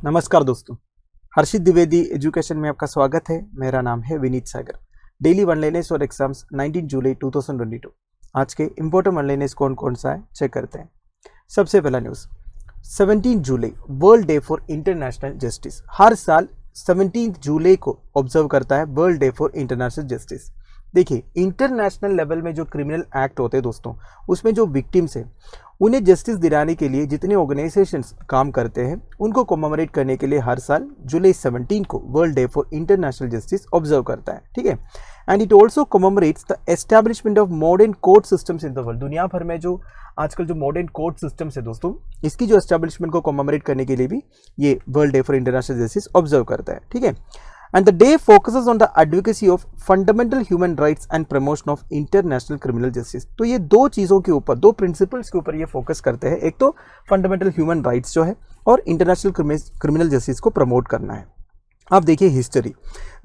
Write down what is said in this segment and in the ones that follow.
नमस्कार दोस्तों, हर्षित द्विवेदी एजुकेशन में आपका स्वागत है। मेरा नाम है विनीत सागर। डेली वनलाइनर्स और एग्जाम्स 19 जुलाई 2022। आज के इंपॉर्टेंट वनलाइनर्स कौन कौन सा है चेक करते हैं। सबसे पहला न्यूज़, 17 जुलाई world day for international justice. हर साल 17 जुलाई को ऑब्जर्व करता है world day for international justice. देखिए, इंटरनेशनल लेवल में जो क्रिमिनल एक्ट होते हैं दोस्तों, उसमें जो विक्टिम्स हैं उन्हें जस्टिस दिलाने के लिए जितने ऑर्गेनाइजेशंस काम करते हैं उनको कॉमेमोरेट करने के लिए हर साल जुलाई 17 को world day for international justice observe करता है। ठीक है, and it also commemorates the establishment of modern court systems in the world. दुनिया भर में जो आजकल जो मॉडर्न कोर्ट सिस्टम्स है दोस्तों, इसकी जो एस्टैब्लिशमेंट को कॉमेमोरेट करने के लिए भी ये world day for international justice observe करता है। ठीक है, and the day focuses on the advocacy of fundamental human rights and promotion of international criminal justice। तो ये दो चीज़ों के ऊपर, दो प्रिंसिपल्स के ऊपर ये फोकस करते हैं। एक तो फंडामेंटल ह्यूमन राइट्स जो है और इंटरनेशनल क्रिमिनल जस्टिस को प्रमोट करना है। अब देखिए हिस्ट्री,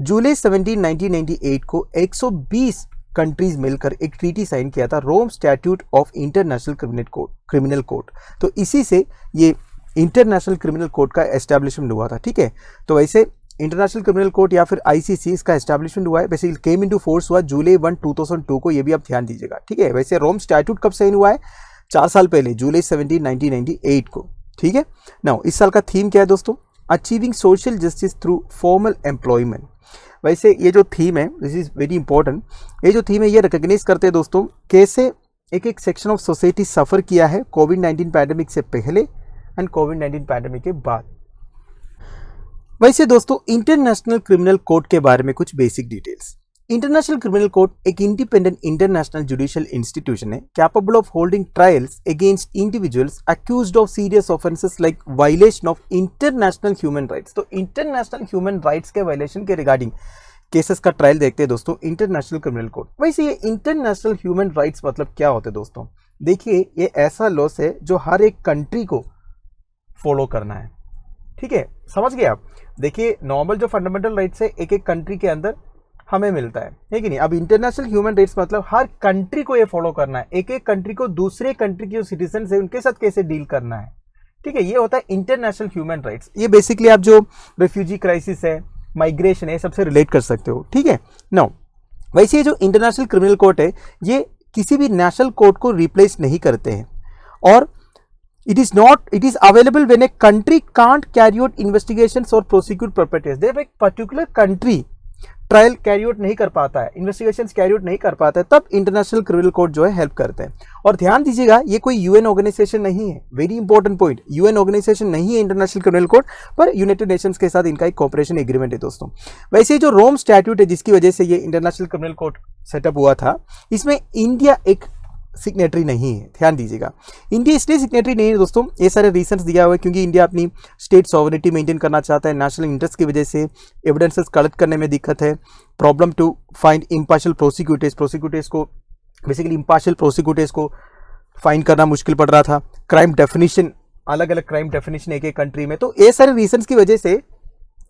जुलाई 17, 1998 को 120 कंट्रीज मिलकर एक ट्रीटी साइन किया था, Rome statute of international criminal court. तो इसी से ये इंटरनेशनल क्रिमिनल कोर्ट का एस्टैब्लिशमेंट हुआ था। ठीक है, तो वैसे इंटरनेशनल क्रिमिनल कोर्ट या फिर आईसीसी, इसका एस्टैब्लिशमेंट हुआ है, बेसिकली केम इनटू फोर्स हुआ जुलाई 1, 2002 को। ये भी आप ध्यान दीजिएगा। ठीक है, वैसे रोम स्टैट्यूट कब साइन हुआ है? 4 साल पहले, जुलाई 17, 1998 को। ठीक है, नाउ इस साल का थीम क्या है दोस्तों? Achieving social justice through formal employment. वैसे ये जो थीम है, दिस इज वेरी इंपॉर्टेंट। ये जो थीम है ये रिकॉग्नाइज करते हैं दोस्तों कैसे एक एक सेक्शन ऑफ सोसाइटी सफ़र किया है कोविड-19 पैंडेमिक से पहले एंड कोविड-19 पैंडेमिक के बाद। वैसे दोस्तों, इंटरनेशनल क्रिमिनल कोर्ट के बारे में कुछ basic details. International criminal court एक इंडिपेंडेंट इंटरनेशनल जुडिशियल इंस्टीट्यूशन है, capable of holding trials against individuals accused of serious offences like violation of international human rights. तो इंटरनेशनल ह्यूमन राइट्स के violation के regarding cases का trial देखते हैं दोस्तों international criminal court. वैसे ये इंटरनेशनल ह्यूमन राइट्स मतलब क्या होते हैं दोस्तों? देखिए, ये ऐसा लॉस है जो हर एक कंट्री को फॉलो करना है। ठीक है, समझ गए आप? देखिए, नॉर्मल जो फंडामेंटल राइट्स है एक एक कंट्री के अंदर हमें मिलता है कि नहीं। अब इंटरनेशनल ह्यूमन राइट्स मतलब हर कंट्री को ये फॉलो करना है, एक एक कंट्री को दूसरे कंट्री के जो सिटीजन है उनके साथ कैसे डील करना है। ठीक है, ये होता है इंटरनेशनल ह्यूमन राइट्स। ये बेसिकली आप जो रेफ्यूजी क्राइसिस है, माइग्रेशन है, सबसे रिलेट कर सकते हो। ठीक है, नाउ वैसे ये जो इंटरनेशनल क्रिमिनल कोर्ट है ये किसी भी नेशनल कोर्ट को रिप्लेस नहीं करते हैं, और it is available when a country can't carry out investigations or prosecute perpetrators। जब एक particular country trial carry out नहीं कर पाता है, इन्वेस्टिगेशंस कैरी आउट नहीं कर पाता है, तब इंटरनेशनल क्रिमिनल कोर्ट जो है हेल्प करते हैं। और ध्यान दीजिएगा, ये कोई यूएन ऑर्गेनाइजेशन नहीं है। Very important point, UN organisation नहीं है इंटरनेशनल क्रिमिनल कोर्ट, पर यूनाइटेड नेशंस के साथ इनका एक कोऑपरेशन एग्रीमेंट है दोस्तों। वैसे जो रोम स्टैट्यूट है जिसकी वजह से ये इंटरनेशनल क्रिमिनल कोर्ट सेटअप हुआ था, इसमें इंडिया एक सिग्नेटरी नहीं है। ध्यान दीजिएगा, इंडिया इसलिए सिग्नेटरी नहीं है दोस्तों, ये सारे रीजंस दिया हुआ है क्योंकि इंडिया अपनी स्टेट सॉवरेनिटी मेंटेन करना चाहता है। नेशनल इंटरेस्ट की वजह से एविडेंसेस कलेक्ट करने में दिक्कत है, problem to find impartial prosecutors को, बेसिकली इम्पार्शियल प्रोसिक्यूटर्स को फाइंड करना मुश्किल पड़ रहा था। क्राइम डेफिनेशन, अलग अलग क्राइम डेफिनेशन एक एक कंट्री में, तो ये सारे रीजंस की वजह से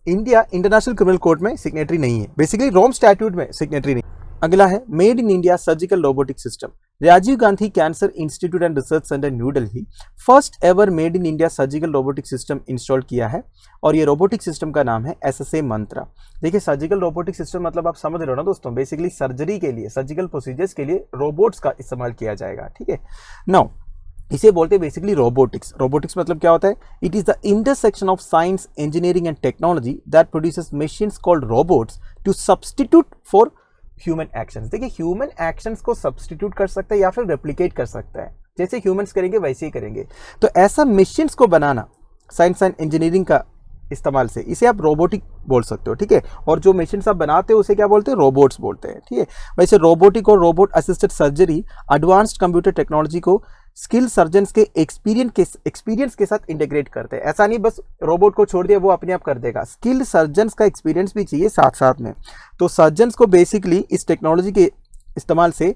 इंडिया इंटरनेशनल क्रिमिनल कोर्ट में सिग्नेटरी नहीं है, बेसिकली रोम स्टैट्यूट में सिग्नेटरी नहीं। अगला है made in India surgical robotic system. Rajiv Gandhi cancer institute and research centre New Delhi first ever made in India surgical robotic system install किया है, और ये रोबोटिक सिस्टम का नाम है SSA मंत्रा। देखिए, सर्जिकल रोबोटिक सिस्टम मतलब आप समझ रहे हो ना दोस्तों, बेसिकली सर्जरी के लिए, सर्जिकल प्रोसीजर्स के लिए रोबोट्स का इस्तेमाल किया जाएगा। ठीक है, नाउ इसे बोलते हैं बेसिकली रोबोटिक्स। रोबोटिक्स मतलब क्या होता है? It is the intersection of science, engineering and technology that produces machines called robots to substitute for human actions. देखिए, ह्यूमन एक्शंस को सब्स्टिट्यूट कर सकता है या फिर रेप्लिकेट कर सकता है, जैसे ह्यूमंस करेंगे वैसे ही करेंगे। तो ऐसा मशीन्स को बनाना साइंस एंड इंजीनियरिंग का इस्तेमाल से, इसे आप रोबोटिक बोल सकते हो। ठीक है, और जो मशीन्स आप बनाते हो उसे क्या बोलते हैं? रोबोट्स बोलते हैं। ठीक है, वैसे रोबोटिक और robot assisted surgery advanced computer technology को स्किल सर्जन्स के एक्सपीरियंस के साथ इंटीग्रेट करते हैं। ऐसा नहीं बस रोबोट को छोड़ दिया वो अपने आप कर देगा, स्किल सर्जन्स का एक्सपीरियंस भी चाहिए साथ साथ में। तो सर्जन्स को बेसिकली इस टेक्नोलॉजी के इस्तेमाल से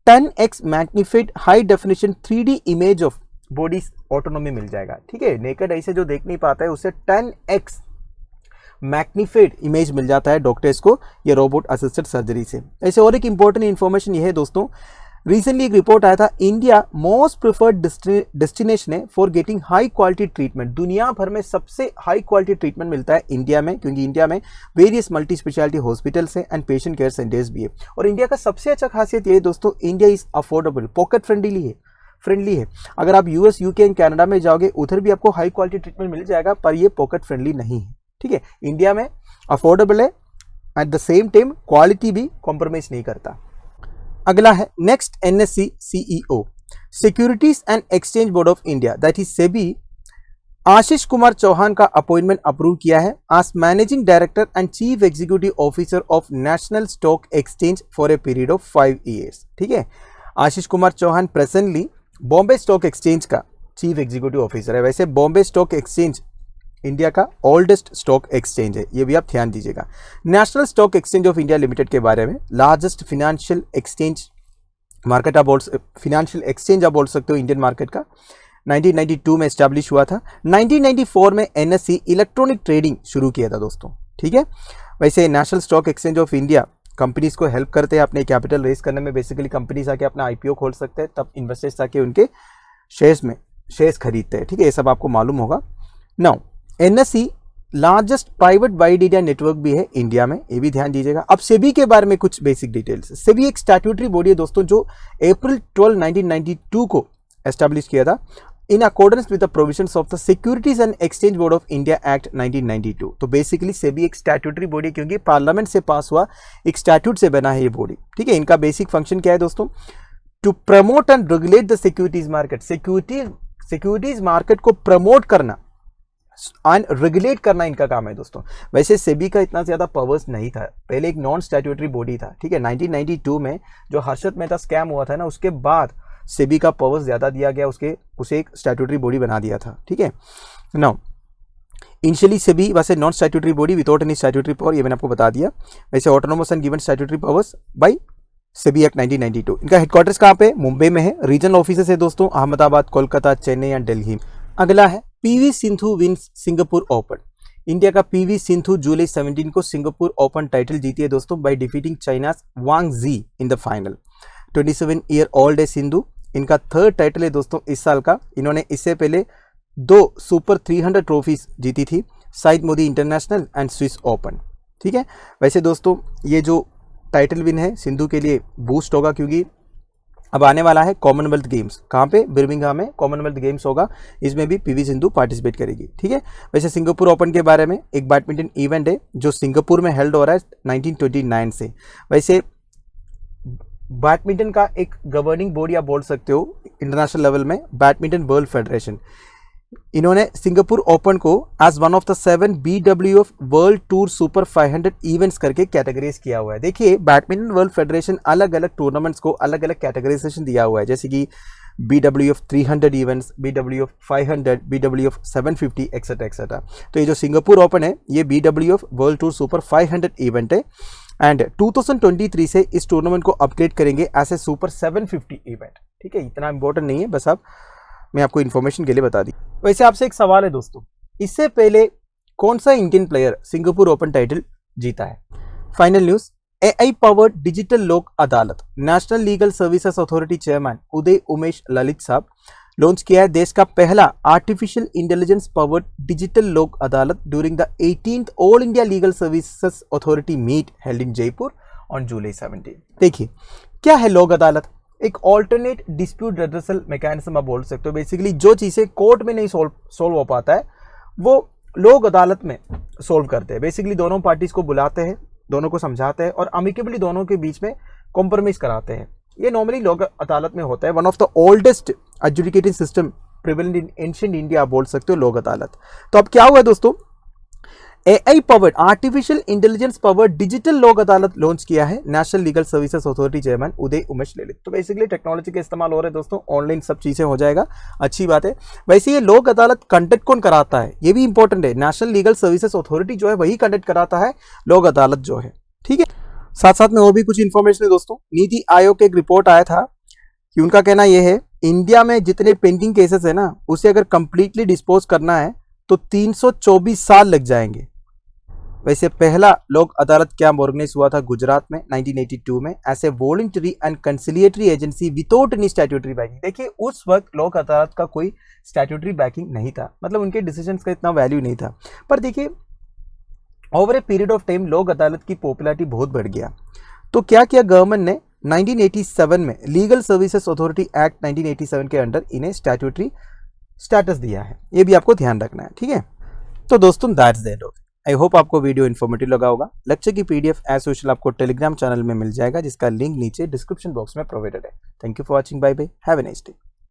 10x magnified high definition 3D image of body autonomy मिल जाएगा। ठीक है, नेकेड आई से जो देख नहीं पाता है उसे 10x मैग्निफाइड इमेज मिल जाता है डॉक्टर्स को ये रोबोट असिस्टेड सर्जरी से। ऐसे और एक इंपॉर्टेंट इन्फॉर्मेशन ये है दोस्तों, रिसेंटली एक रिपोर्ट आया था, इंडिया मोस्ट प्रिफर्ड डेस्टिनेशन है for getting high quality treatment. दुनिया भर में सबसे हाई क्वालिटी ट्रीटमेंट मिलता है इंडिया में, क्योंकि इंडिया में वेरियस मल्टी स्पेशलिटी हॉस्पिटल्स हैं एंड पेशेंट केयर सेंटर्स भी है। और इंडिया का सबसे अच्छा खासियत ये है दोस्तों, India is affordable, pocket friendly है। अगर आप यूएस, यूके एंड कनाडा में जाओगे उधर भी आपको हाई क्वालिटी ट्रीटमेंट मिल जाएगा, पर ये पॉकेट फ्रेंडली नहीं है। ठीक है, इंडिया में अफोर्डेबल है, at the same time quality भी कॉम्प्रोमाइज नहीं करता। अगला है next NSC CEO, securities and exchange board of India, that is SEBI, Ashish Kumar Chauhan का अपॉइंटमेंट अप्रूव किया है as managing director and chief executive officer of national stock exchange for a period of 5 years। ठीक है, Ashish Kumar Chauhan presently Bombay stock exchange का chief executive officer है। वैसे Bombay stock exchange India का oldest stock exchange है, ये भी आप ध्यान दीजिएगा। National stock exchange of India limited के बारे में, लार्जेस्ट फिनेंशियल एक्सचेंज मार्केट आप फिनेंशियल एक्सचेंज आप बोल सकते हो इंडियन मार्केट का, 1992 में एस्टैब्लिश हुआ था। 1994 में एनएससी इलेक्ट्रॉनिक ट्रेडिंग शुरू किया था दोस्तों। ठीक है, वैसे national stock exchange of India companies को हेल्प करते हैं अपने कैपिटल रेज करने में। बेसिकली कंपनीज आके अपना आईपीओ खोल सकते हैं, तब इन्वेस्टर्स आके उनके शेयर्स खरीदते हैं। ठीक है, ये सब आपको मालूम होगा। Now NSC largest private wide area network भी है इंडिया में, ये भी ध्यान दीजिएगा। अब सेबी के बारे में कुछ बेसिक डिटेल्स। सेबी एक स्टैट्यूटरी बॉडी है दोस्तों, जो अप्रैल 12, 1992 को एस्टैब्लिश किया था in accordance with the provisions of the securities and exchange board of India act 1992। तो बेसिकली सेबी एक स्टैट्यूटरी बॉडी, क्योंकि पार्लियामेंट से पास हुआ एक स्टैट्यूट से बना है ये बॉडी। ठीक है, इनका बेसिक फंक्शन क्या है दोस्तों, to promote and regulate the securities market, securities market को प्रमोट करना एंड रेगुलेट करना इनका काम है दोस्तों। वैसे सेबी का इतना ज्यादा पावर्स नहीं था, पहले एक नॉन स्टैट्यूटरी बॉडी था। ठीक है, 1992 में जो हर्षद मेहता स्कैम हुआ था ना, उसके बाद सेबी का पावर्स ज्यादा दिया गया, उसे एक स्टैट्यूटरी बॉडी बना दिया था। ठीक है, now initially SEBI was a non statutory body without any statutory power, ये मैंने आपको बता दिया। वैसे autonomous and given statutory powers by SEBI act 1992। इनका हेडक्वार्टर्स कहाँ पे, मुंबई में है। रीजनल ऑफिसेस है दोस्तों अहमदाबाद, कोलकाता, चेन्नई एंड दिल्ली। अगला है PV Sindhu wins Singapore open. India का पीवी सिंधु जुलाई 17 को सिंगापुर ओपन टाइटल जीती है दोस्तों by defeating China's Wang Zhi in the final. 27 year old है सिंधु, इनका थर्ड टाइटल है दोस्तों इस साल का। इन्होंने इससे पहले 2 सुपर 300 ट्रॉफीज जीती थी, Syed Modi international and Swiss open. ठीक है, वैसे दोस्तों ये जो टाइटल विन है सिंधु के लिए बूस्ट होगा, क्योंकि अब आने वाला है कॉमनवेल्थ गेम्स। कहाँ पे, बर्मिंघम में कॉमनवेल्थ गेम्स होगा, इसमें भी पीवी सिंधु पार्टिसिपेट करेगी। ठीक है, वैसे सिंगापुर ओपन के बारे में, एक बैडमिंटन इवेंट है जो सिंगापुर में हेल्ड हो रहा है 1929 से। वैसे बैडमिंटन का एक गवर्निंग बॉडी आप बोल सकते हो इंटरनेशनल लेवल में, बैडमिंटन वर्ल्ड फेडरेशन। इन्होंने सिंगापुर ओपन को as one of the 7 BWF world tour super 500 events करके कैटेगराइज किया हुआ है। देखिए, बैडमिंटन वर्ल्ड फेडरेशन अलग अलग टूर्नामेंट्स को अलग अलग कैटेगराइजेशन दिया हुआ है, जैसे कि BWF 300 events, BWF 500, BWF 750 etcetera etcetera. तो ये जो सिंगापुर ओपन है ये BWF world tour super 500 event है, एंड 2023 से इस टूर्नामेंट को अपग्रेड करेंगे एज ए सुपर 750 इवेंट। ठीक है, इतना इंपॉर्टेंट नहीं है, बस आप मैं आपको इन्फॉर्मेशन के लिए बता दी। वैसे आपसे एक सवाल है दोस्तों, इससे पहले कौन सा Indian player Singapore open title जीता है? Final news, AI powered digital Lok Adalat, national legal services authority chairman Uday Umesh Lalit साहब लॉन्च किया है देश का पहला artificial intelligence powered digital Lok Adalat during the 18th all India legal services authority meet held in Jaipur on जुलाई 17। देखिए, क्या है लोक अदालत? एक ऑल्टरनेट डिस्प्यूट रेड्रेसल मैकेनिज्म आप बोल सकते हो। बेसिकली जो चीजें कोर्ट में नहीं सोल्व हो पाता है वो लोक अदालत में सोल्व करते हैं। बेसिकली दोनों पार्टीज को बुलाते हैं, दोनों को समझाते हैं और अमिकेबली दोनों के बीच में कॉम्प्रोमाइज कराते हैं। ये नॉर्मली लोक अदालत में होता है। One of the oldest adjudicating system prevalent in ancient India आप बोल सकते हो लोक अदालत। तो अब क्या हुआ दोस्तों, AI powered artificial intelligence powered digital Lok Adalat launch किया है national legal services authority chairman Uday Umesh Lalit. तो बेसिकली टेक्नोलॉजी का इस्तेमाल हो रहा है दोस्तों, ऑनलाइन सब चीजें हो जाएगा, अच्छी बात है। वैसे ये लोक अदालत कंडक्ट कौन कराता है ये भी इंपॉर्टेंट है। नेशनल लीगल सर्विसेज अथॉरिटी जो है वही कंडक्ट कराता है लोक अदालत जो है। ठीक है, साथ साथ में और भी कुछ इंफॉर्मेशन है दोस्तों। नीति आयोग का एक रिपोर्ट आया था कि उनका कहना यह है इंडिया में जितने पेंडिंग केसेस है ना, उसे अगर कंप्लीटली डिस्पोज करना है तो 324 साल लग जाएंगे। वैसे पहला लोक अदालत कैंप ऑर्गेनाइज हुआ था गुजरात में 1982 में as a voluntary and conciliatory agency without any statutory backing. देखिए उस वक्त लोक अदालत का कोई स्टैट्यूटरी बैकिंग नहीं था, मतलब उनके डिसीजंस का इतना वैल्यू नहीं था। पर देखिए over A period of time लोक अदालत की पॉपुलैरिटी बहुत बढ़ गया। तो क्या किया गवर्नमेंट ने 1987 में लीगल सर्विसेज अथॉरिटी एक्ट 1987 के अंडर इन्हें स्टैट्यूटरी स्टेटस दिया है, ये भी आपको ध्यान रखना है, ठीक है। तो दोस्तों दैट्स दैट। आई होप आपको वीडियो इन्फॉर्मेटिव लगा होगा। लेक्चर की पीडीएफ एज यूजुअल आपको टेलीग्राम चैनल में मिल जाएगा, जिसका लिंक नीचे डिस्क्रिप्शन बॉक्स में प्रोवाइडेड है। Thank you for watching, bye bye, have a nice day.